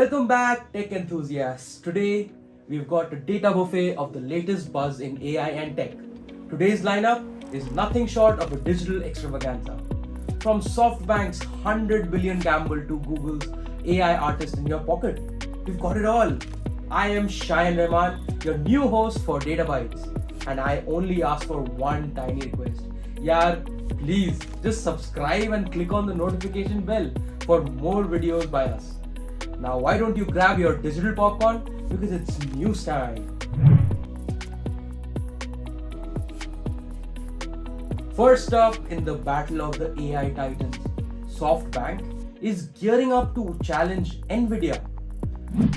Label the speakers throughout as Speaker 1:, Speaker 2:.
Speaker 1: Welcome back, tech enthusiasts. Today, we've got a data buffet of the latest buzz in AI and tech. Today's lineup is nothing short of a digital extravaganza. From SoftBank's 100 billion gamble to Google's AI artist in your pocket, we've got it all. I am Shayan Rahman, your new host for Data Bytes, and I only ask for one tiny request. Yaar, please just subscribe and click on the notification bell for more videos by us. Now why don't you grab your digital popcorn, because it's news time. First up in the battle of the AI titans, SoftBank is gearing up to challenge Nvidia.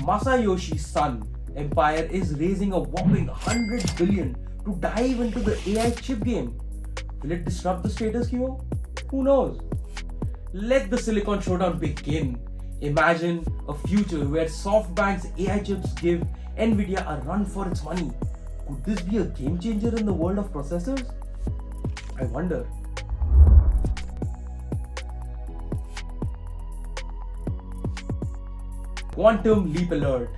Speaker 1: Masayoshi Son empire is raising a whopping 100 billion to dive into the AI chip game. Will it disrupt the status quo? Who knows? Let the Silicon Showdown begin. Imagine a future where SoftBank's AI chips give Nvidia a run for its money. Could this be a game changer in the world of processors? I wonder. Quantum leap alert.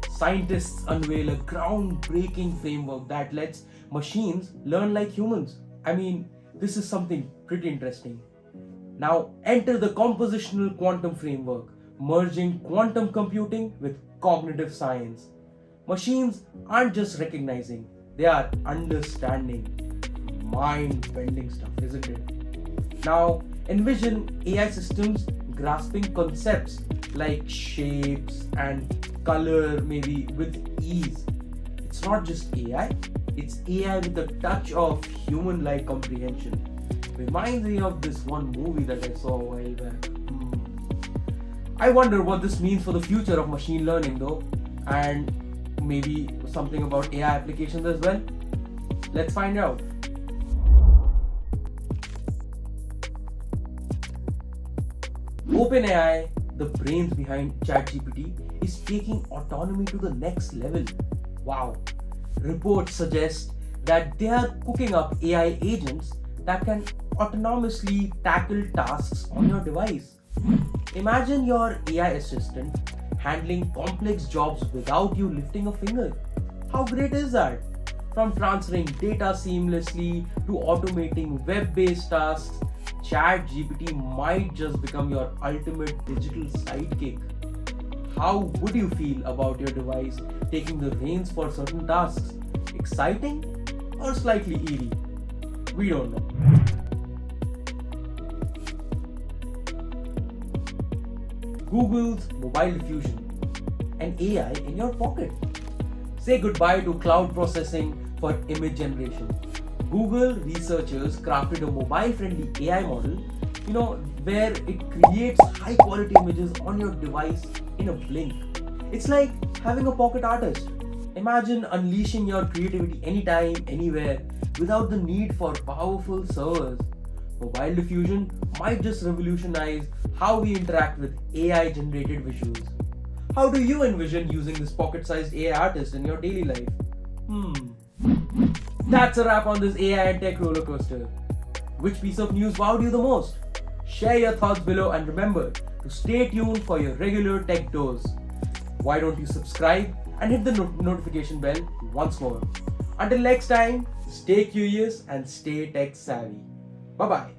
Speaker 1: Scientists unveil a groundbreaking framework that lets machines learn like humans. I mean, this is something pretty interesting. Now enter the compositional quantum framework, merging quantum computing with cognitive science. Machines aren't just recognizing, they are understanding. Mind-bending stuff, isn't it? Now envision AI systems grasping concepts like shapes and color maybe with ease. It's not just AI, it's AI with a touch of human-like comprehension. Reminds me of this one movie that I saw a while back. I wonder what this means for the future of machine learning though, and maybe something about AI applications as well. Let's find out. OpenAI, the brains behind ChatGPT, is taking autonomy to the next level. Wow. Reports suggest that they are cooking up AI agents that can autonomously tackle tasks on your device. Imagine your AI assistant handling complex jobs without you lifting a finger. How great is that? From transferring data seamlessly to automating web-based tasks, ChatGPT might just become your ultimate digital sidekick. How would you feel about your device taking the reins for certain tasks? Exciting or slightly eerie? We don't know. Google's MobileDiffusion, an AI in your pocket. Say goodbye to cloud processing for image generation. Google researchers crafted a mobile-friendly AI model, where it creates high-quality images on your device in a blink. It's like having a pocket artist. Imagine unleashing your creativity anytime, anywhere, without the need for powerful servers. MobileDiffusion might just revolutionize how we interact with AI-generated visuals. How do you envision using this pocket-sized AI artist in your daily life? That's a wrap on this AI and tech roller coaster. Which piece of news wowed you the most? Share your thoughts below and remember to stay tuned for your regular tech dose. Why don't you subscribe and hit the notification bell once more. Until next time, stay curious and stay tech savvy. Bye-bye.